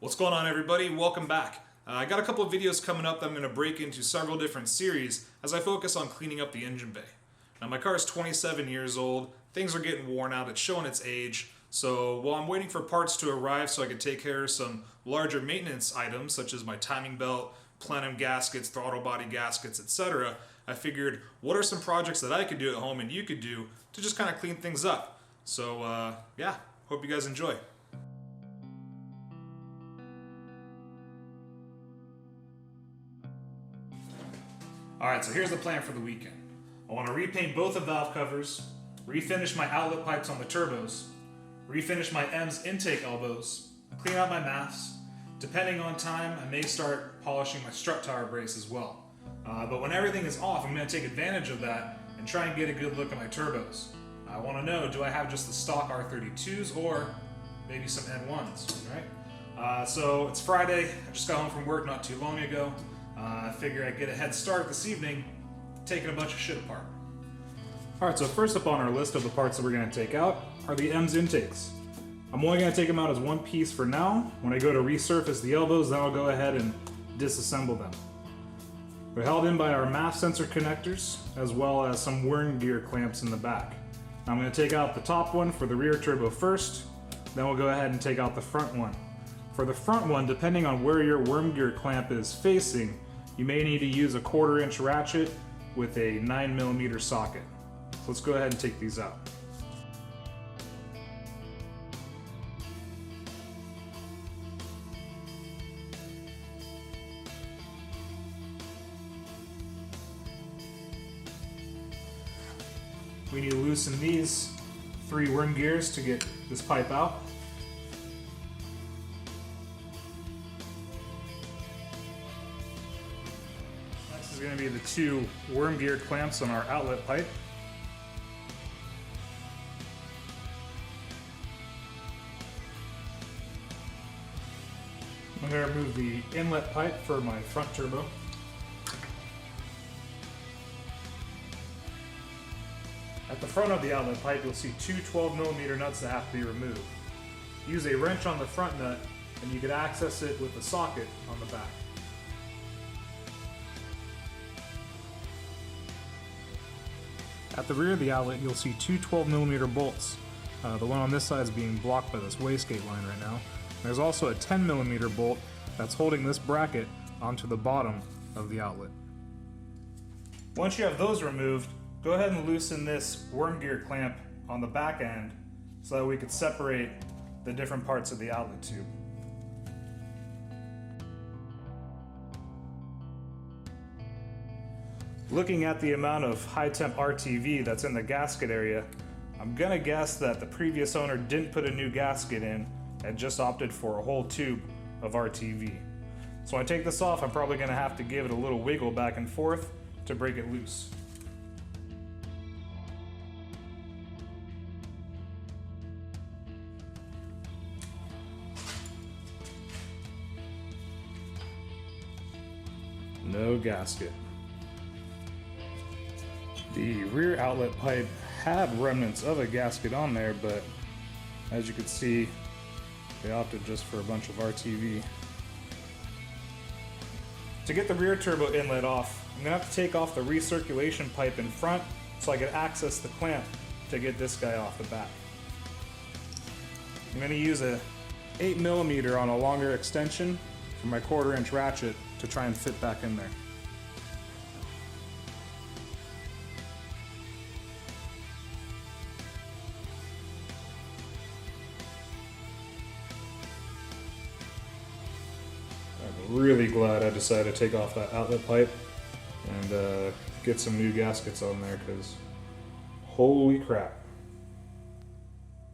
What's going on, everybody? Welcome back. I got a couple of videos coming up that I'm going to break into several different series as I focus on cleaning up the engine bay. Now, my car is 27 years old, things are getting worn out, it's showing its age, so while I'm waiting for parts to arrive so I can take care of some larger maintenance items such as my timing belt, plenum gaskets, throttle body gaskets, etc., I figured what are some projects that I could do at home and you could do to just kind of clean things up. So yeah, hope you guys enjoy. Alright, so here's the plan for the weekend. I want to repaint both the valve covers, refinish my outlet pipes on the turbos, refinish my M's intake elbows, clean out my maths. Depending on time, I may start polishing my strut tower brace as well. But when everything is off, I'm going to take advantage of that and try and get a good look at my turbos. I want to know, do I have just the stock R32s or maybe some N1s, right? So it's Friday, I just got home from work not too long ago. I figure I'd get a head start this evening, taking a bunch of shit apart. Alright, so first up on our list of the parts that we're going to take out are the M's intakes. I'm only going to take them out as one piece for now. When I go to resurface the elbows, then I'll go ahead and disassemble them. They're held in by our MAF sensor connectors, as well as some worm gear clamps in the back. Now I'm going to take out the top one for the rear turbo first, then we'll go ahead and take out the front one. For the front one, depending on where your worm gear clamp is facing, you may need to use a 1/4 inch ratchet with a 9mm socket. So let's go ahead and take these out. We need to loosen these 3 worm gears to get this pipe out. Next is going to be the 2 worm gear clamps on our outlet pipe. I'm going to remove the inlet pipe for my front turbo. At the front of the outlet pipe, you'll see 2 12mm nuts that have to be removed. Use a wrench on the front nut, and you can access it with the socket on the back. At the rear of the outlet, you'll see 2 12mm bolts. The one on this side is being blocked by this wastegate line right now. There's also a 10mm bolt that's holding this bracket onto the bottom of the outlet. Once you have those removed, go ahead and loosen this worm gear clamp on the back end so that we could separate the different parts of the outlet tube. Looking at the amount of high temp RTV that's in the gasket area, I'm gonna guess that the previous owner didn't put a new gasket in and just opted for a whole tube of RTV. So when I take this off, I'm probably gonna have to give it a little wiggle back and forth to break it loose. No gasket. The rear outlet pipe had remnants of a gasket on there, but as you can see, they opted just for a bunch of RTV. To get the rear turbo inlet off, I'm going to have to take off the recirculation pipe in front so I can access the clamp to get this guy off the back. I'm going to use a 8mm on a longer extension for my 1/4 inch ratchet to try and fit back in there. I'm really glad I decided to take off that outlet pipe and get some new gaskets on there, because holy crap.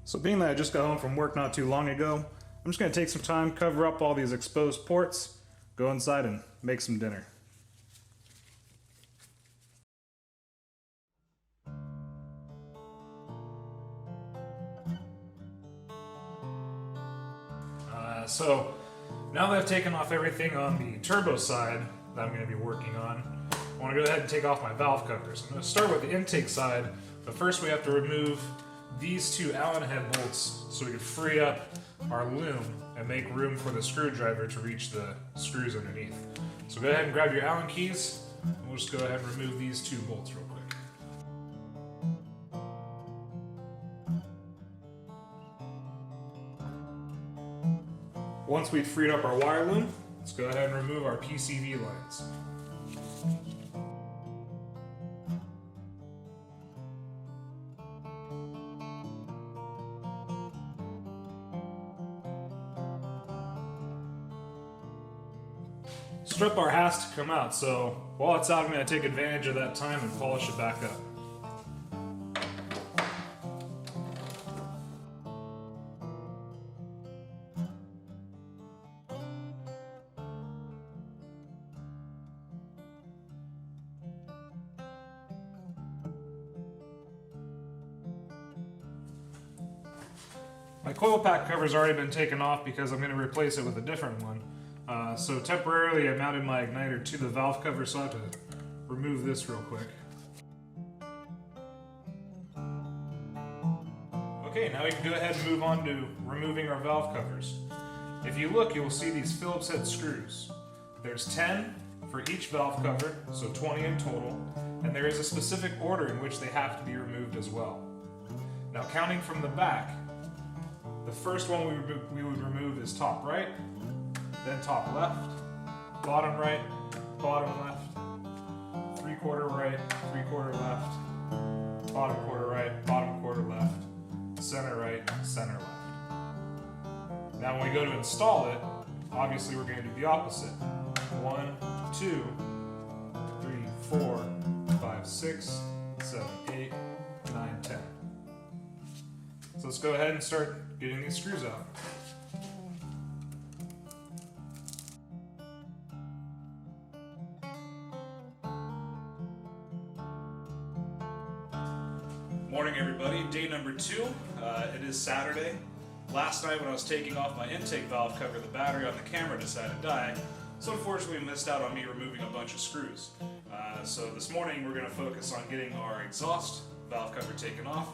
So being that I just got home from work not too long ago, I'm just going to take some time, cover up all these exposed ports, go inside and make some dinner. So now that I've taken off everything on the turbo side that I'm going to be working on, I want to go ahead and take off my valve covers. I'm going to start with the intake side, but first we have to remove these 2 Allen head bolts so we can free up our loom and make room for the screwdriver to reach the screws underneath. So go ahead and grab your Allen keys, and we'll just go ahead and remove these two bolts real quick. Once we've freed up our wire loom, let's go ahead and remove our PCV lines. Strip bar has to come out, so while it's out, I'm going to take advantage of that time and polish it back up. My coil pack cover's already been taken off because I'm going to replace it with a different one. So temporarily I mounted my igniter to the valve cover, so I have to remove this real quick. Okay, now we can go ahead and move on to removing our valve covers. If you look, you will see these Phillips head screws. There's 10 for each valve cover, so 20 in total, and there is a specific order in which they have to be removed as well. Now counting from the back, the first one we would remove is top right, then top left, bottom right, bottom left, 3/4 right, 3/4 left, bottom quarter right, bottom quarter left, center right, center left. Now when we go to install it, obviously we're going to do the opposite. 1, 2, 3, 4, 5, 6, 7, 8, 9, 10. So let's go ahead and start getting these screws out. Morning everybody, day number 2. It is Saturday. Last night when I was taking off my intake valve cover, the battery on the camera decided to die, so unfortunately we missed out on me removing a bunch of screws. So this morning we're going to focus on getting our exhaust valve cover taken off,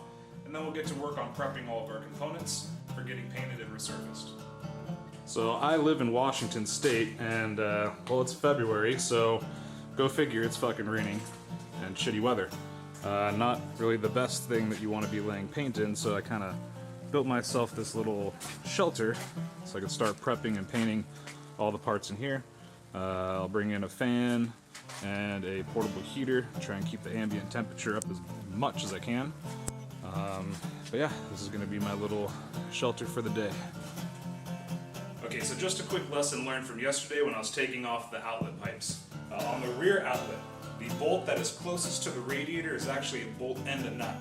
and then we'll get to work on prepping all of our components for getting painted and resurfaced. So I live in Washington State, and well, it's February, so go figure, it's fucking raining and shitty weather. Not really the best thing that you want to be laying paint in, so I kind of built myself this little shelter so I can start prepping and painting all the parts in here. I'll bring in a fan and a portable heater, try and keep the ambient temperature up as much as I can. But yeah, this is going to be my little shelter for the day. Okay, so just a quick lesson learned from yesterday when I was taking off the outlet pipes. On the rear outlet, the bolt that is closest to the radiator is actually a bolt and a nut.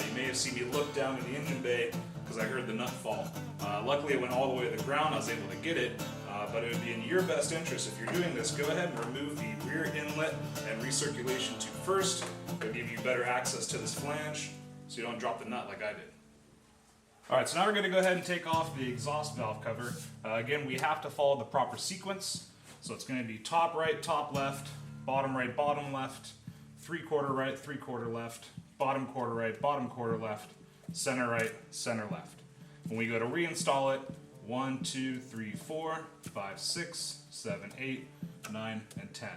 You may have seen me look down in the engine bay because I heard the nut fall. Luckily it went all the way to the ground, I was able to get it, but it would be in your best interest if you're doing this, go ahead and remove the rear inlet and recirculation tube first. It'll give you better access to this flange so you don't drop the nut like I did. Alright, so now we're going to go ahead and take off the exhaust valve cover. Again, we have to follow the proper sequence, so it's going to be top right, top left, bottom right, bottom left, 3/4 right, 3/4 left, bottom quarter right, bottom quarter left, center right, center left. When we go to reinstall it, 1, 2, 3, 4, 5, 6, 7, 8, 9, and 10.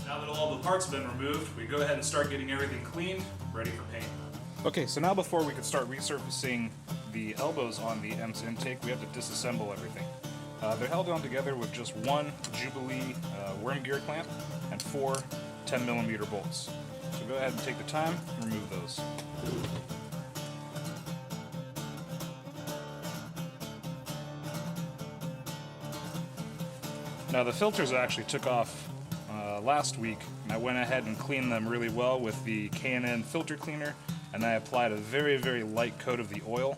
Now that all the parts have been removed, we go ahead and start getting everything cleaned, ready for paint. Okay, so now before we can start resurfacing the elbows on the EMS intake, we have to disassemble everything. They're held on together with just one Jubilee worm gear clamp and 4 10mm bolts. So go ahead and take the time and remove those. Now the filters I actually took off last week, and I went ahead and cleaned them really well with the K&N filter cleaner, and I applied a very, very light coat of the oil.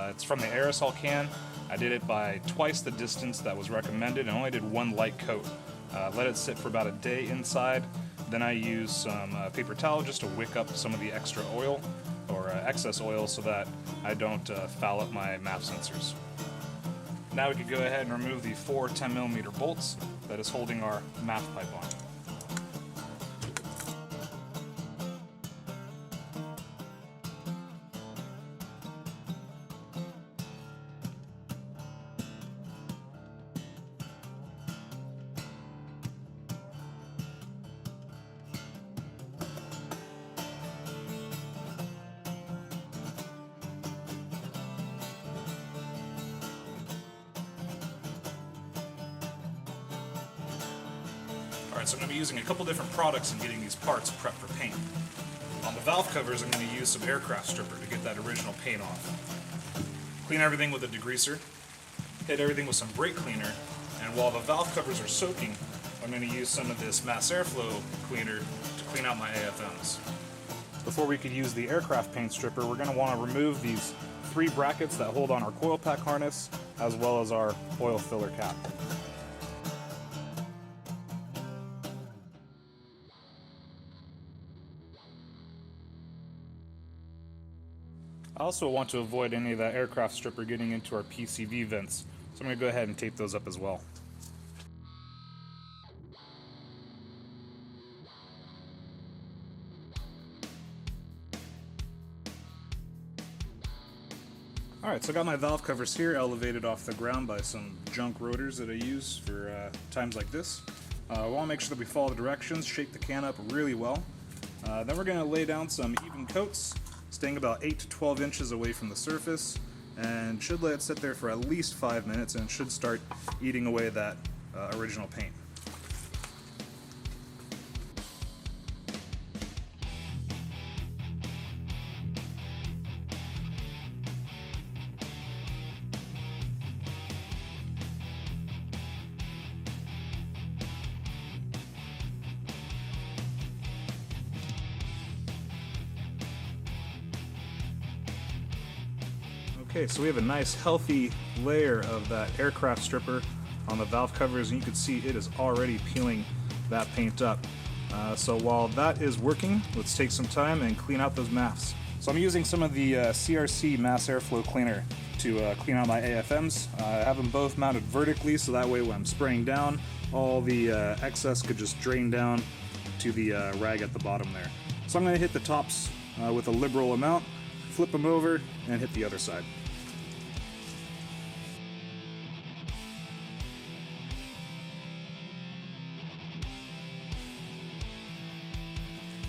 It's from the aerosol can. I did it by twice the distance that was recommended and only did one light coat. let it sit for about a day inside. Then I use some paper towel just to wick up some of the extra oil or excess oil so that I don't foul up my MAF sensors. Now we can go ahead and remove the 4 10mm bolts that is holding our MAF pipe on. Alright, so I'm going to be using a couple different products in getting these parts prepped for paint. On the valve covers, I'm going to use some aircraft stripper to get that original paint off. Clean everything with a degreaser, hit everything with some brake cleaner, and while the valve covers are soaking, I'm going to use some of this mass airflow cleaner to clean out my AFMs. Before we could use the aircraft paint stripper, we're going to want to remove these 3 brackets that hold on our coil pack harness, as well as our oil filler cap. I also want to avoid any of that aircraft stripper getting into our PCV vents, so I'm going to go ahead and tape those up as well. Alright, so I got my valve covers here elevated off the ground by some junk rotors that I use for times like this. I want to make sure that we follow the directions, shake the can up really well. Then we're going to lay down some even coats, staying about 8 to 12 inches away from the surface, and should let it sit there for at least 5 minutes and should start eating away that original paint. Okay, so we have a nice healthy layer of that aircraft stripper on the valve covers, and you can see it is already peeling that paint up. So while that is working, let's take some time and clean out those MAFs. So I'm using some of the CRC mass airflow cleaner to clean out my AFMs. I have them both mounted vertically, so that way when I'm spraying down, all the excess could just drain down to the rag at the bottom there. So I'm going to hit the tops with a liberal amount, flip them over, and hit the other side.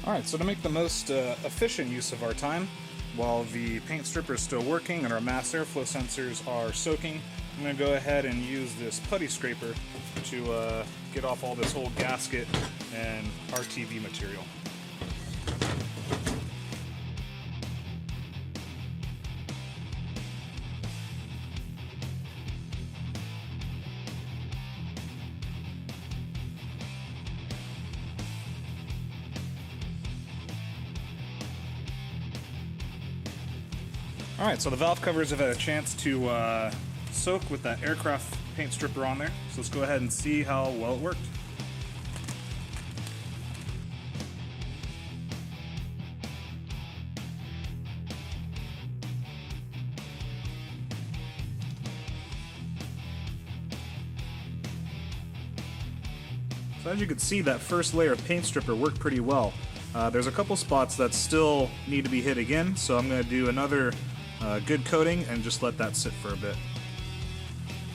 Alright, so to make the most efficient use of our time, while the paint stripper is still working and our mass airflow sensors are soaking, I'm going to go ahead and use this putty scraper to get off all this old gasket and RTV material. Alright, so the valve covers have had a chance to soak with that aircraft paint stripper on there, so let's go ahead and see how well it worked. So as you can see, that first layer of paint stripper worked pretty well. There's a couple spots that still need to be hit again, so I'm going to do another good coating and just let that sit for a bit.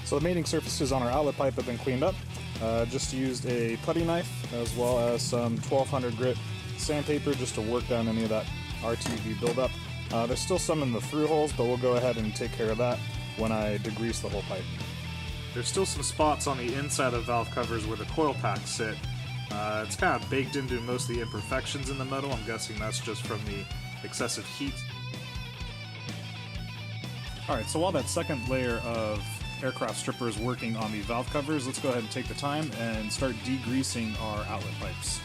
So the mating surfaces on our outlet pipe have been cleaned up. Just used a putty knife as well as some 1200 grit sandpaper just to work down any of that RTV buildup. There's still some in the through holes, but we'll go ahead and take care of that when I degrease the whole pipe. There's still some spots on the inside of the valve covers where the coil packs sit. It's kind of baked into most of the imperfections in the metal. I'm guessing that's just from the excessive heat. Alright, so while that second layer of aircraft stripper is working on the valve covers, let's go ahead and take the time and start degreasing our outlet pipes.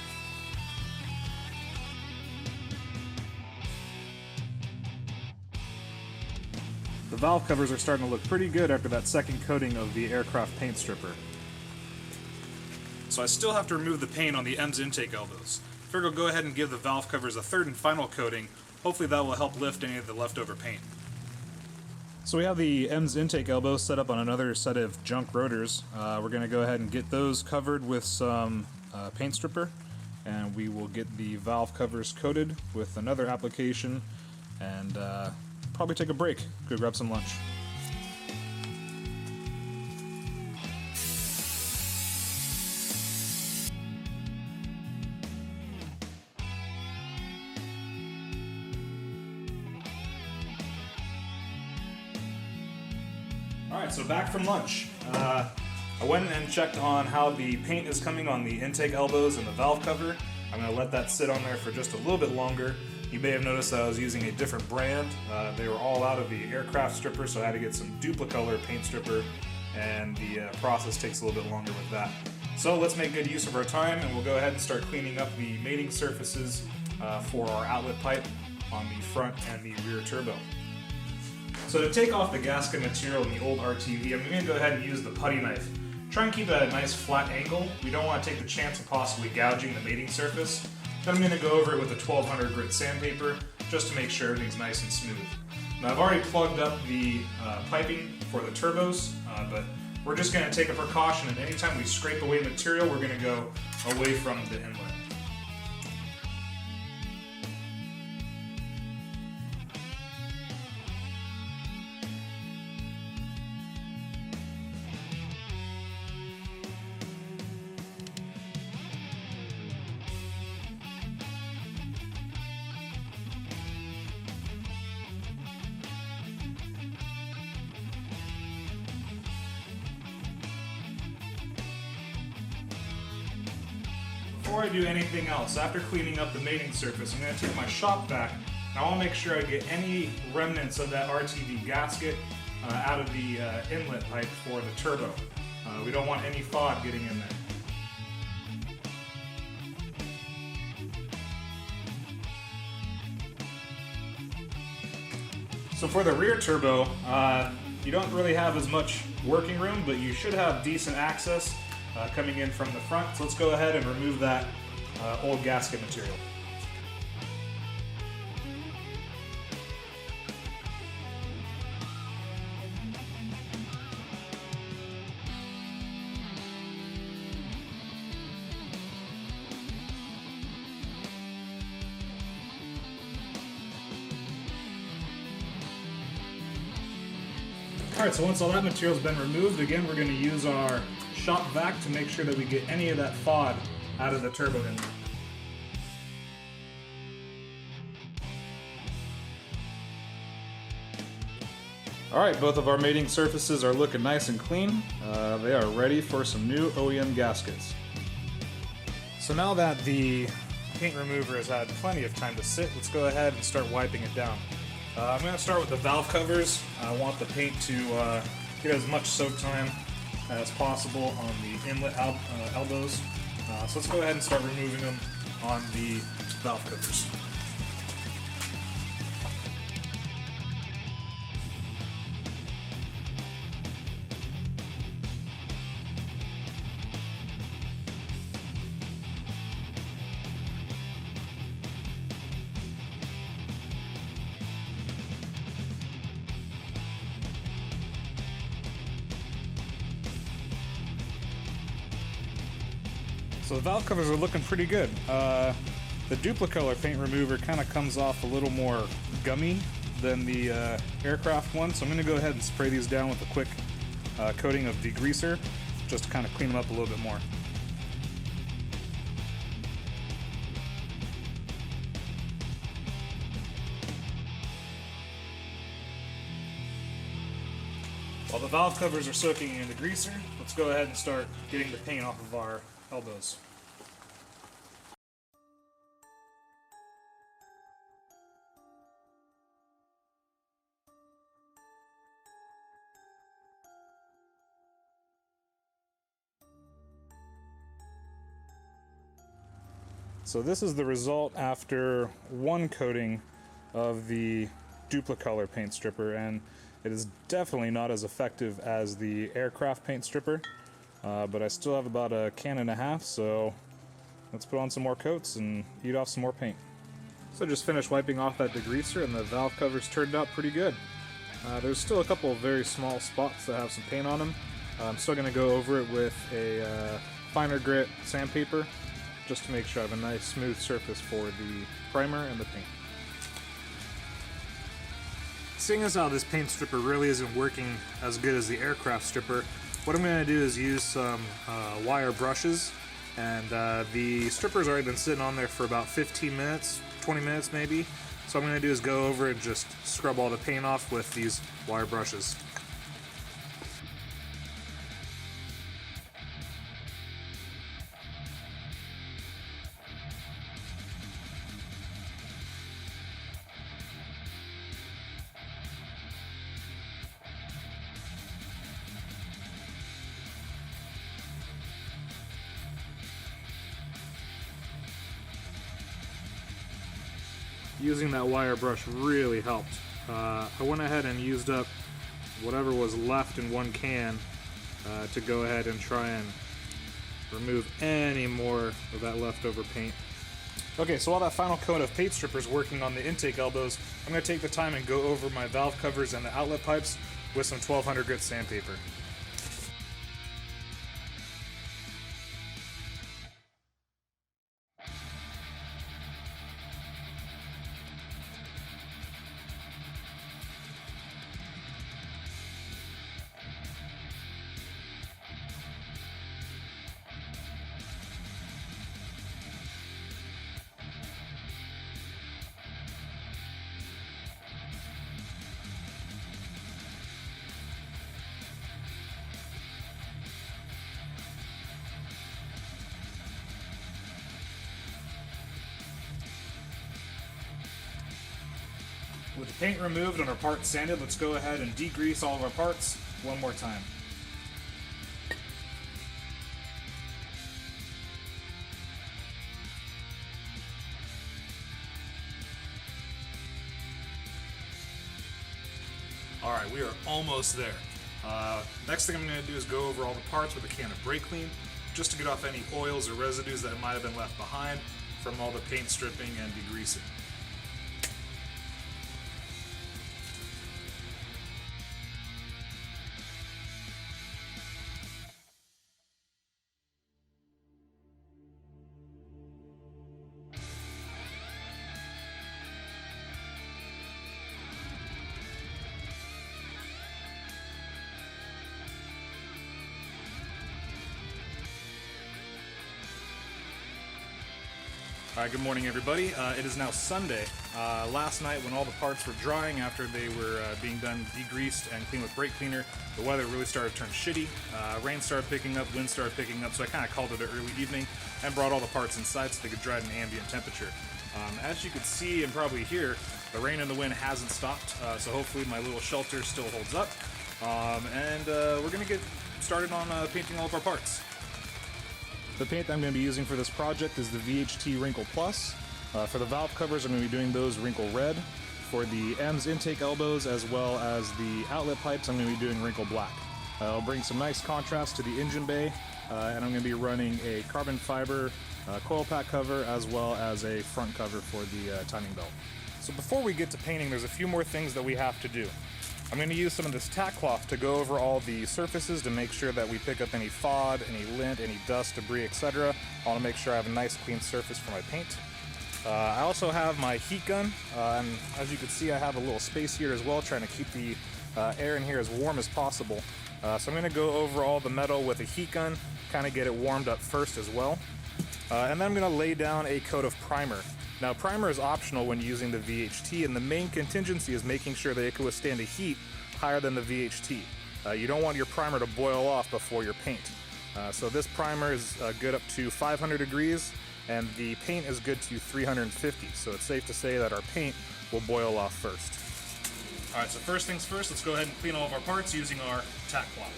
The valve covers are starting to look pretty good after that second coating of the aircraft paint stripper. so I still have to remove the paint on the M's intake elbows. Figure I'll go ahead and give the valve covers a third and final coating. Hopefully that will help lift any of the leftover paint. So we have the M's intake elbows set up on another set of junk rotors. We're going to go ahead and get those covered with some paint stripper, and we will get the valve covers coated with another application, and probably take a break, go grab some lunch. Alright, so back from lunch. I went and checked on how the paint is coming on the intake elbows and the valve cover. I'm going to let that sit on there for just a little bit longer. You may have noticed that I was using a different brand. They were all out of the aircraft stripper, so I had to get some Duplicolor paint stripper, and the process takes a little bit longer with that. So let's make good use of our time, and we'll go ahead and start cleaning up the mating surfaces for our outlet pipe on the front and the rear turbo. So to take off the gasket material in the old RTV, I'm going to go ahead and use the putty knife. Try and keep it at a nice flat angle. We don't want to take the chance of possibly gouging the mating surface. Then I'm going to go over it with a 1200 grit sandpaper just to make sure everything's nice and smooth. Now I've already plugged up the piping for the turbos, but we're just going to take a precaution, and anytime we scrape away material, we're going to go away from the inlet. Before I do anything else, after cleaning up the mating surface, I'm going to take my shop vac, and I want to make sure I get any remnants of that RTV gasket out of the inlet pipe for the turbo. We don't want any FOD getting in there. So for the rear turbo, you don't really have as much working room, but you should have decent access coming in from the front. So let's go ahead and remove that old gasket material. Alright, so once all that material's been removed, again we're going to use our shop vac to make sure that we get any of that FOD out of the turbo inlet. Alright, both of our mating surfaces are looking nice and clean. They are ready for some new OEM gaskets. So now that the paint remover has had plenty of time to sit, let's go ahead and start wiping it down. I'm going to start with the valve covers. I want the paint to get as much soak time as possible on the inlet elbows. So let's go ahead and start removing them on the valve covers. So the valve covers are looking pretty good. The Duplicolor paint remover kind of comes off a little more gummy than the aircraft one, so I'm going to go ahead and spray these down with a quick coating of degreaser just to kind of clean them up a little bit more. While the valve covers are soaking in the degreaser, let's go ahead and start getting the paint off of our elbows. So this is the result after one coating of the Duplicolor paint stripper, and it is definitely not as effective as the aircraft paint stripper. but I still have about a can and a half, so let's put on some more coats and eat off some more paint. So I just finished wiping off that degreaser, and the valve covers turned out pretty good. There's still a couple of very small spots that have some paint on them. I'm still going to go over it with a finer grit sandpaper, just to make sure I have a nice smooth surface for the primer and the paint. Seeing as how this paint stripper really isn't working as good as the aircraft stripper, what I'm going to do is use some wire brushes, and the stripper's already been sitting on there for about 15 minutes, 20 minutes maybe. So what I'm going to do is go over and just scrub all the paint off with these wire brushes. Using that wire brush really helped. I went ahead and used up whatever was left in one can to go ahead and try and remove any more of that leftover paint. Okay, so while that final coat of paint stripper is working on the intake elbows, I'm going to take the time and go over my valve covers and the outlet pipes with some 1200 grit sandpaper. With the paint removed and our parts sanded, let's go ahead and degrease all of our parts one more time. Alright, we are almost there. Next thing I'm going to do is go over all the parts with a can of brake clean, just to get off any oils or residues that might have been left behind from all the paint stripping and degreasing. Alright, good morning everybody. It is now Sunday. Last night when all the parts were drying after they were being done degreased and cleaned with brake cleaner, the weather really started to turn shitty. Rain started picking up, wind started picking up, so I kind of called it an early evening and brought all the parts inside so they could dry at an ambient temperature. As you could see and probably hear, the rain and the wind hasn't stopped, so hopefully my little shelter still holds up. We're going to get started on painting all of our parts. The paint that I'm going to be using for this project is the VHT Wrinkle Plus. For the valve covers, I'm going to be doing those Wrinkle Red. For the M's intake elbows as well as the outlet pipes, I'm going to be doing Wrinkle Black. I'll bring some nice contrast to the engine bay, and I'm going to be running a carbon fiber coil pack cover as well as a front cover for the timing belt. So before we get to painting, there's a few more things that we have to do. I'm going to use some of this tack cloth to go over all the surfaces to make sure that we pick up any FOD, any lint, any dust, debris, etc. I want to make sure I have a nice clean surface for my paint. I also have my heat gun, and as you can see I have a little space here as well, trying to keep the air in here as warm as possible. So I'm going to go over all the metal with a heat gun, kind of get it warmed up first as well. And then I'm going to lay down a coat of primer. Now, primer is optional when using the VHT, and the main contingency is making sure that it can withstand a heat higher than the VHT. You don't want your primer to boil off before your paint. So this primer is good up to 500 degrees, and the paint is good to 350. So it's safe to say that our paint will boil off first. Alright, so first things first, let's go ahead and clean all of our parts using our tack cloth.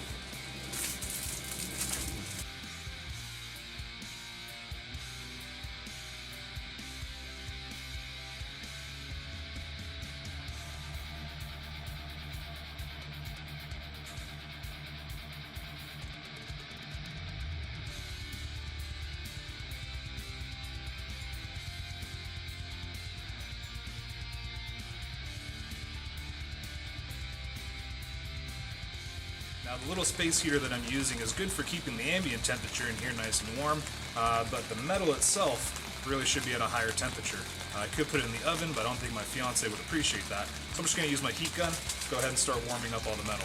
Now the little space heater that I'm using is good for keeping the ambient temperature in here nice and warm, but the metal itself really should be at a higher temperature. I could put it in the oven, but I don't think my fiance would appreciate that. So I'm just going to use my heat gun, go ahead and start warming up all the metal.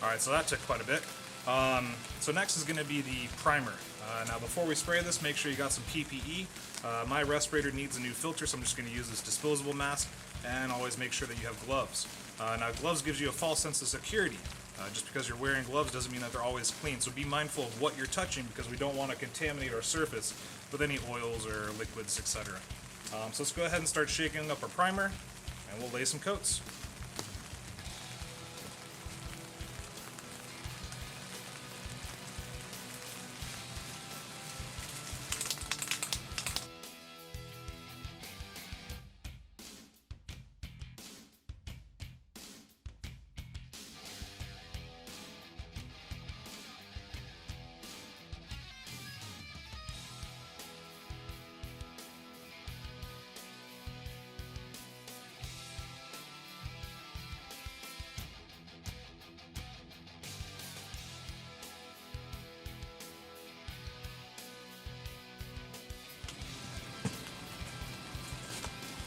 Alright, so that took quite a bit. So next is going to be the primer. Now before we spray this, make sure you got some PPE. My respirator needs a new filter, so I'm just going to use this disposable mask, and always make sure that you have gloves. Now gloves gives you a false sense of security. Just because you're wearing gloves doesn't mean that they're always clean, so be mindful of what you're touching because we don't want to contaminate our surface with any oils or liquids, etc. So let's go ahead and start shaking up our primer, and we'll lay some coats.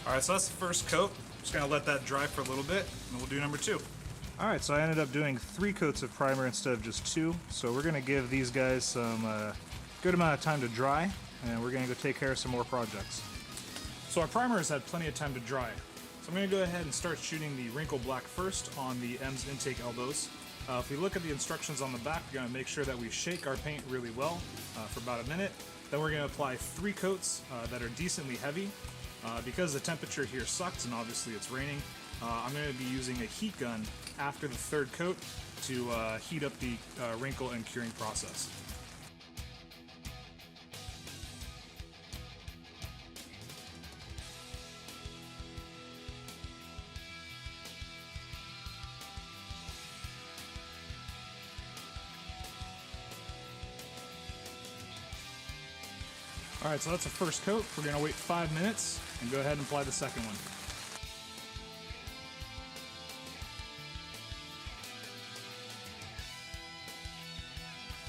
Alright, so that's the first coat. Just gonna let that dry for a little bit, and we'll do number 2. Alright, so I ended up doing 3 coats of primer instead of just 2. So we're gonna give these guys some good amount of time to dry, and we're gonna go take care of some more projects. So our primer has had plenty of time to dry. So I'm gonna go ahead and start shooting the wrinkle black first on the M's intake elbows. If we look at the instructions on the back, we're gonna make sure that we shake our paint really well for about a minute. Then we're gonna apply 3 coats that are decently heavy. Because the temperature here sucks and obviously it's raining, I'm going to be using a heat gun after the 3rd coat to heat up the wrinkle and curing process. Alright, so that's the first coat. We're going to wait 5 minutes and go ahead and apply the second one.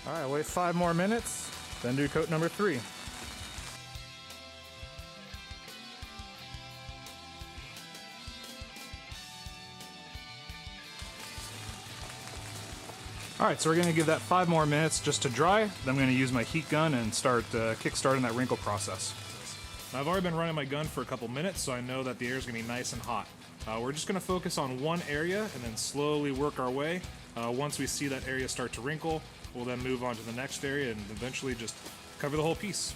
Alright, wait 5 more minutes, then do coat number 3. Alright, so we're going to give that 5 more minutes just to dry. Then I'm going to use my heat gun and start kick-starting that wrinkle process. Now, I've already been running my gun for a couple minutes, so I know that the air is going to be nice and hot. We're just going to focus on one area and then slowly work our way. Once we see that area start to wrinkle, we'll then move on to the next area and eventually just cover the whole piece.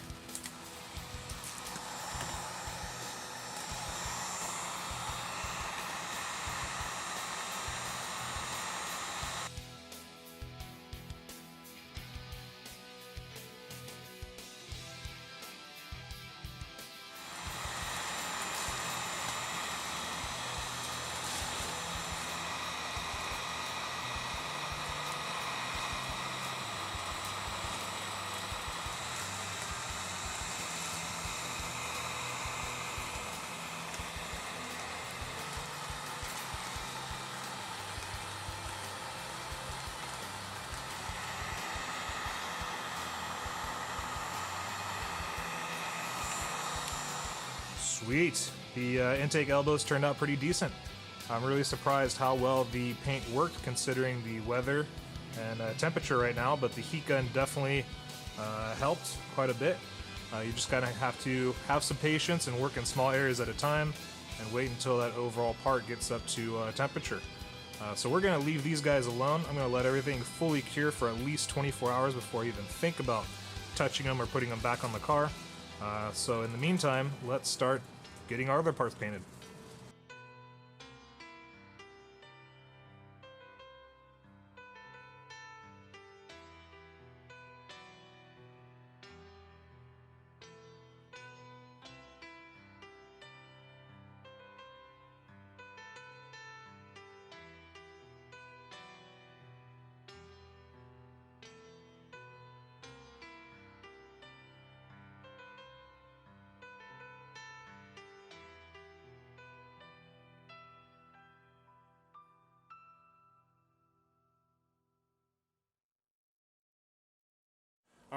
Sweet. The intake elbows turned out pretty decent. I'm really surprised how well the paint worked considering the weather and temperature right now, but the heat gun definitely helped quite a bit. You just kind of have to have some patience and work in small areas at a time and wait until that overall part gets up to temperature. So we're going to leave these guys alone. I'm going to let everything fully cure for at least 24 hours before I even think about touching them or putting them back on the car. So in the meantime, let's start getting our other parts painted.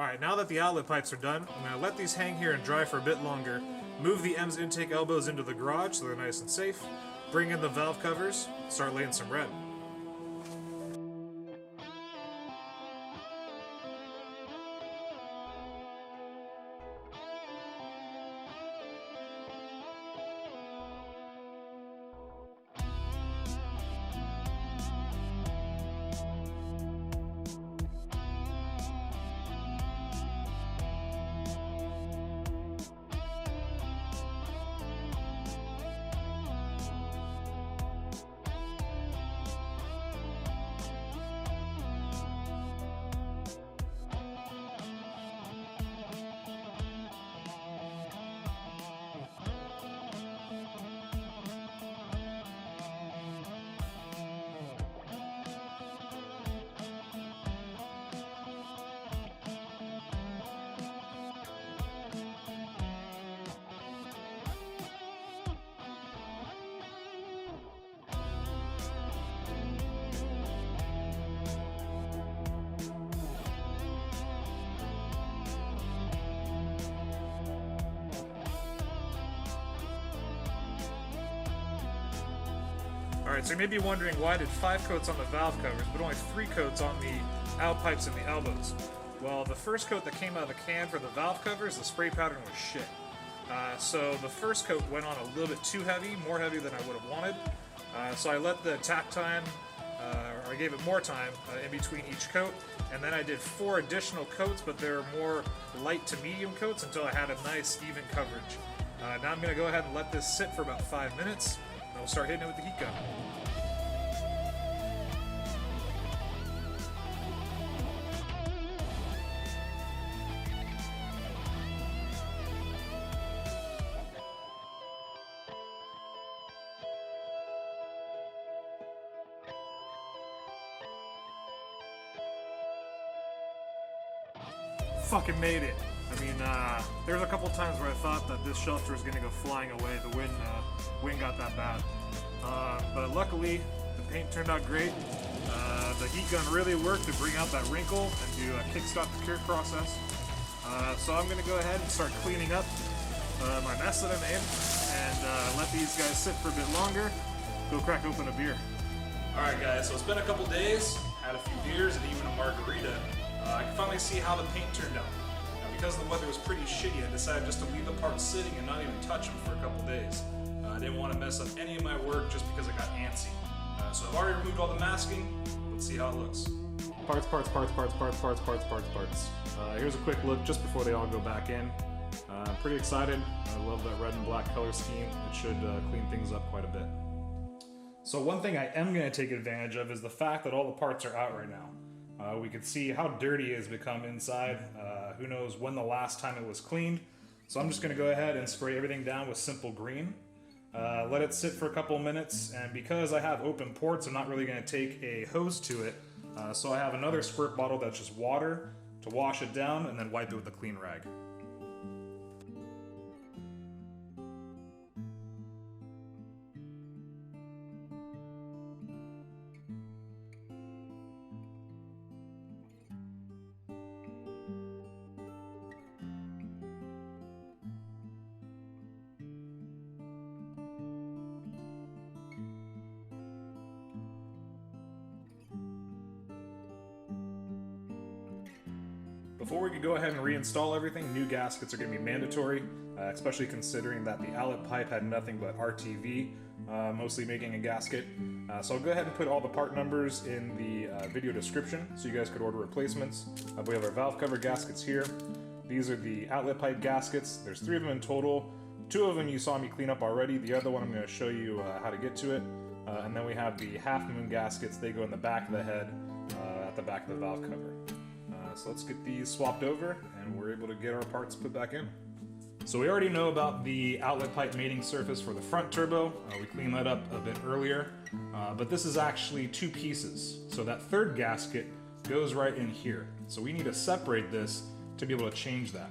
Alright, now that the outlet pipes are done, I'm going to let these hang here and dry for a bit longer, move the M's intake elbows into the garage so they're nice and safe, bring in the valve covers, start laying some red. Alright, so you may be wondering why I did 5 coats on the valve covers, but only 3 coats on the out pipes and the elbows. Well, the first coat that came out of the can for the valve covers, the spray pattern was shit. So the first coat went on a little bit too heavy, more heavy than I would have wanted. So I let the tap time, or I gave it more time in between each coat, and then I did 4 additional coats, but they're more light to medium coats until I had a nice even coverage. Now I'm going to go ahead and let this sit for about 5 minutes, and we'll start hitting it with the heat gun. Fucking made it. I mean, there's a couple times where I thought that this shelter was gonna go flying away. The wind got that bad. But luckily, the paint turned out great. The heat gun really worked to bring out that wrinkle and to kickstart the cure process. So I'm gonna go ahead and start cleaning up my mess that I made and let these guys sit for a bit longer. Go crack open a beer. Alright guys, so it's been a couple days, had a few beers and even a margarita. I can finally see how the paint turned out. Now, because the weather was pretty shitty, I decided just to leave the parts sitting and not even touch them for a couple days. I didn't want to mess up any of my work just because I got antsy. So I've already removed all the masking. Let's see how it looks. Parts. Here's a quick look just before they all go back in. I'm pretty excited. I love that red and black color scheme. It should clean things up quite a bit. So one thing I am going to take advantage of is the fact that all the parts are out right now. We can see how dirty it has become inside. Who knows when the last time it was cleaned. So I'm just going to go ahead and spray everything down with simple green. Let it sit for a couple minutes, and because I have open ports, I'm not really going to take a hose to it. So I have another squirt bottle that's just water to wash it down and then wipe it with a clean rag. Before we could go ahead and reinstall everything, new gaskets are going to be mandatory, especially considering that the outlet pipe had nothing but RTV, mostly making a gasket. So I'll go ahead and put all the part numbers in the video description so you guys could order replacements. We have our valve cover gaskets here. These are the outlet pipe gaskets. There's 3 of them in total. 2 of them you saw me clean up already. The other one I'm going to show you how to get to it. And then we have the half moon gaskets. They go in the back of the head at the back of the valve cover. So let's get these swapped over and we're able to get our parts put back in. So we already know about the outlet pipe mating surface for the front turbo. We cleaned that up a bit earlier, but this is actually 2 pieces. So that third gasket goes right in here. So we need to separate this to be able to change that.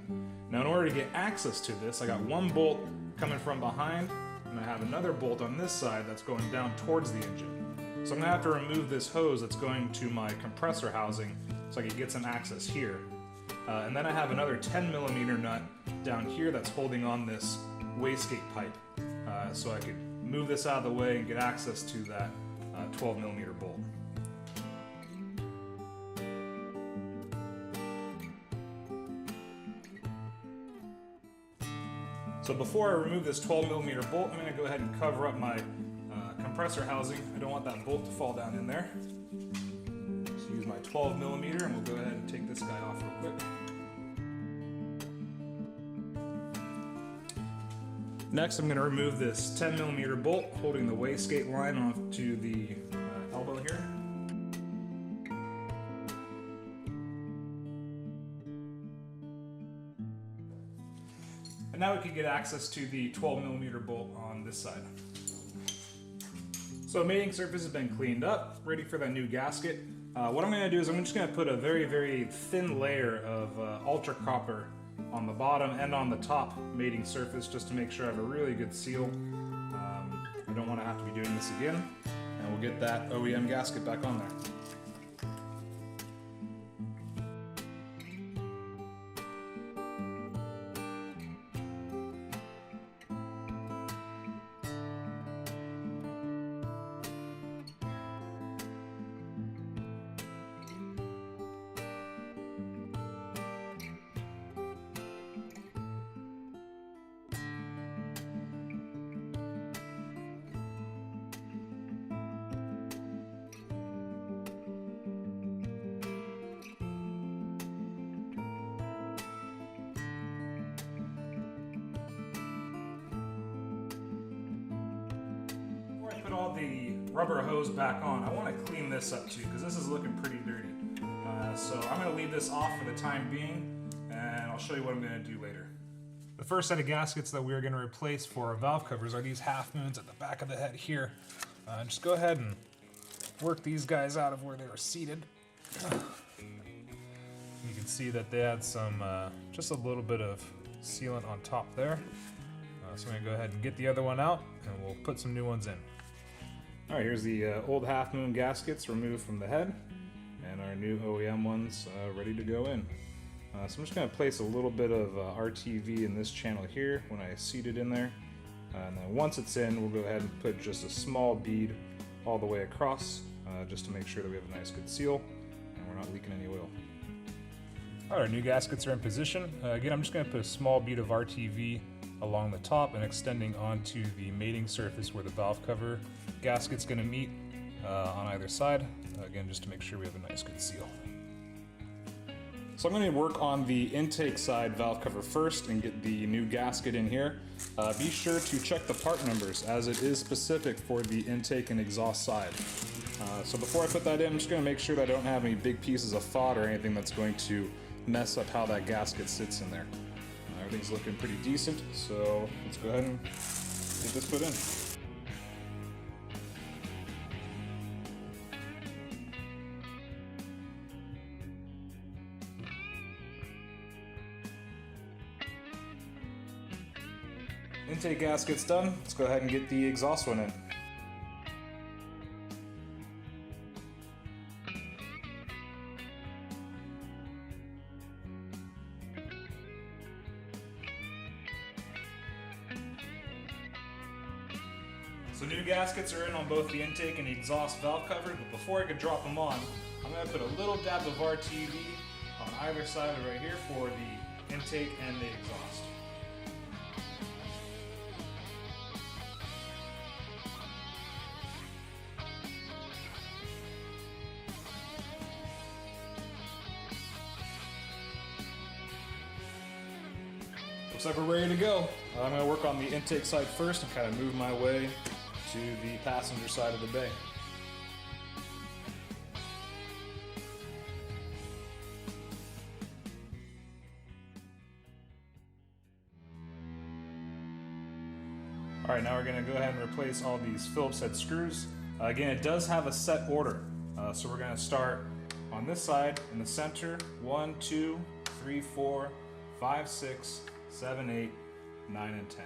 Now in order to get access to this, I got 1 bolt coming from behind and I have another bolt on this side that's going down towards the engine. So I'm gonna have to remove this hose that's going to my compressor housing so I can get some access here. And then I have another 10mm nut down here that's holding on this wastegate pipe. So I could move this out of the way and get access to that 12mm bolt. So before I remove this 12mm bolt, I'm going to go ahead and cover up my compressor housing. I don't want that bolt to fall down in there. So use my 12mm and we'll go ahead and take this guy off real quick. Next, I'm going to remove this 10mm bolt holding the wastegate line off to the elbow here. And now we can get access to the 12mm bolt on this side. So mating surface has been cleaned up, ready for that new gasket. What I'm going to do is I'm just going to put a very, very thin layer of ultra copper on the bottom and on the top mating surface just to make sure I have a really good seal. I don't want to have to be doing this again, and we'll get that OEM gasket back on there. Put all the rubber hose back on, I want to clean this up too because this is looking pretty dirty. So I'm going to leave this off for the time being, and I'll show you what I'm going to do later. The first set of gaskets that we're going to replace for our valve covers are these half moons at the back of the head here. Just go ahead and work these guys out of where they were seated. You can see that they had some, just a little bit of sealant on top there. So I'm going to go ahead and get the other one out, and we'll put some new ones in. Alright, here's the old half moon gaskets removed from the head, and our new OEM ones ready to go in. So I'm just going to place a little bit of RTV in this channel here when I seat it in there. And then once it's in, we'll go ahead and put just a small bead all the way across, just to make sure that we have a nice good seal, and we're not leaking any oil. Alright, our new gaskets are in position. Again, I'm just going to put a small bead of RTV along the top and extending onto the mating surface where the valve cover gasket's going to meet on either side, again just to make sure we have a nice good seal. So I'm going to work on the intake side valve cover first and get the new gasket in here. Be sure to check the part numbers as it is specific for the intake and exhaust side. So before I put that in, I'm just going to make sure that I don't have any big pieces of FOD or anything that's going to mess up how that gasket sits in there. Everything's looking pretty decent, so let's go ahead and get this put in. Intake gasket's done. Let's go ahead and get the exhaust one in. So new gaskets are in on both the intake and the exhaust valve cover, but before I can drop them on, I'm going to put a little dab of RTV on either side of right here for the intake and the exhaust. Looks like we're ready to go. I'm going to work on the intake side first and kind of move my way to the passenger side of the bay. Alright, now we're going to go ahead and replace all these Phillips head screws. Again, it does have a set order, so we're going to start on this side in the center. 1, 2, 3, 4, 5, 6, 7, 8, 9, and 10.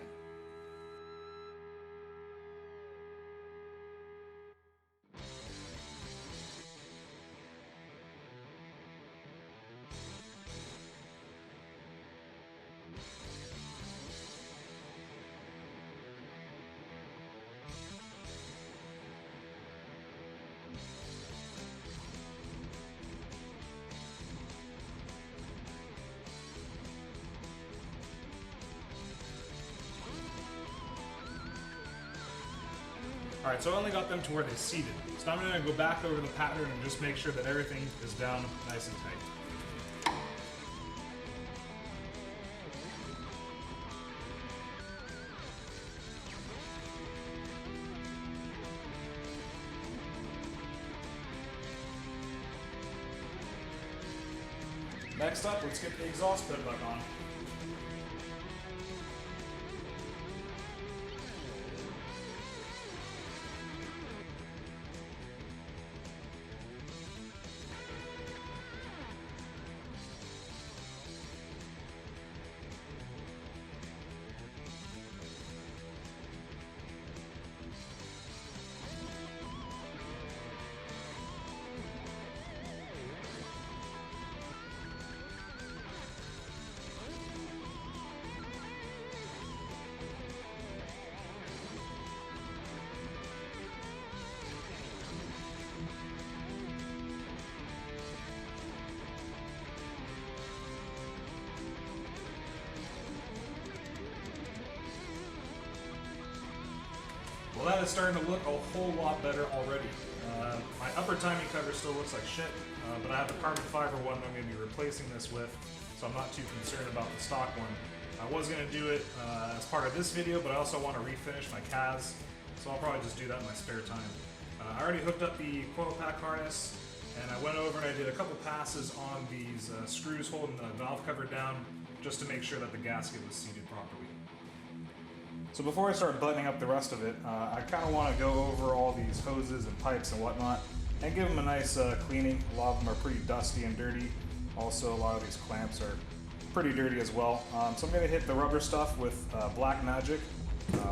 Alright, so I only got them to where they seated. So now I'm going to go back over the pattern and just make sure that everything is down nice and tight. Next up, let's get the exhaust put back on. Well, that is starting to look a whole lot better already. My upper timing cover still looks like shit, but I have the carbon fiber one that I'm going to be replacing this with, so I'm not too concerned about the stock one. I was going to do it as part of this video, but I also want to refinish my CAS, so I'll probably just do that in my spare time. I already hooked up the coil pack harness, and I went over and I did a couple passes on these screws holding the valve cover down, just to make sure that the gasket was seated properly. So before I start buttoning up the rest of it, I kind of want to go over all these hoses and pipes and whatnot and give them a nice cleaning. A lot of them are pretty dusty and dirty. Also, a lot of these clamps are pretty dirty as well. So I'm going to hit the rubber stuff with Black Magic.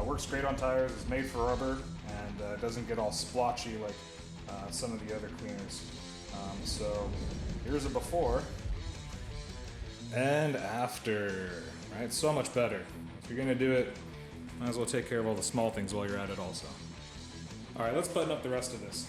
Works great on tires, it's made for rubber, and doesn't get all splotchy like some of the other cleaners. So here's a before and after. Right, so much better. If you're going to do it, might as well take care of all the small things while you're at it also. Alright, let's button up the rest of this.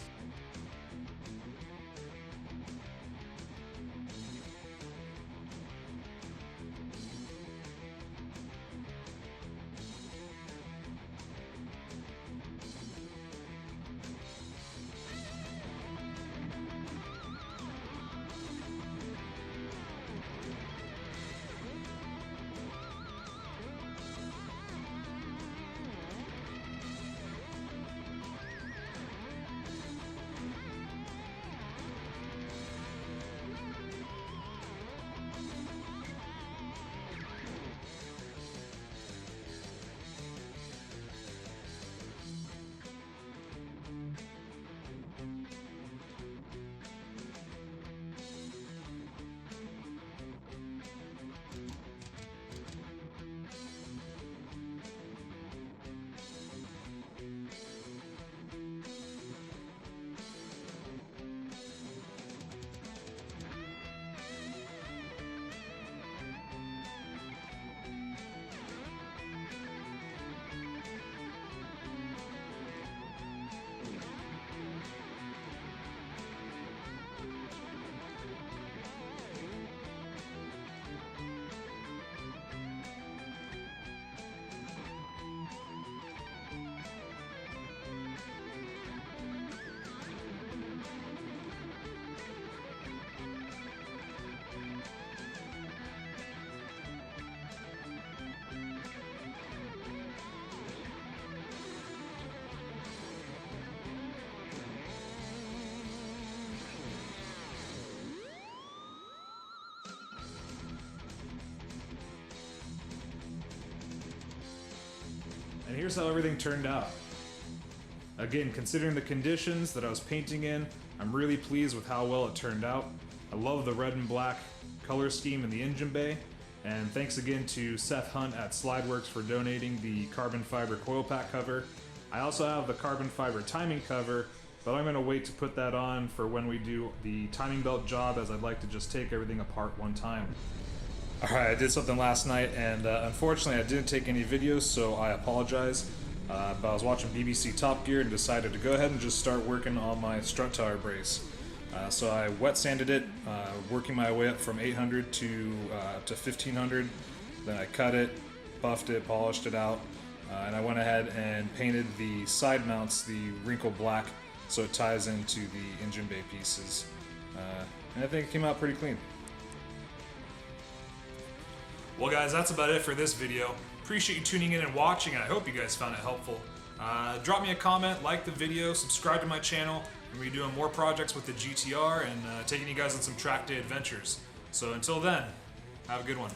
And here's how everything turned out. Again, considering the conditions that I was painting in, I'm really pleased with how well it turned out. I love the red and black color scheme in the engine bay, and thanks again to Seth Hunt at Slideworks for donating the carbon fiber coil pack cover. I also have the carbon fiber timing cover, but I'm going to wait to put that on for when we do the timing belt job, as I'd like to just take everything apart one time. Alright, I did something last night, and unfortunately I didn't take any videos, so I apologize. But I was watching BBC Top Gear and decided to go ahead and just start working on my strut tire brace. So I wet sanded it, working my way up from 800 to 1500. Then I cut it, buffed it, polished it out, And I went ahead and painted the side mounts the wrinkle black so it ties into the engine bay pieces. And I think it came out pretty clean. Well guys, that's about it for this video. Appreciate you tuning in and watching, and I hope you guys found it helpful. Drop me a comment, like the video, subscribe to my channel. I'm going to be doing more projects with the GTR and taking you guys on some track day adventures. So until then, have a good one.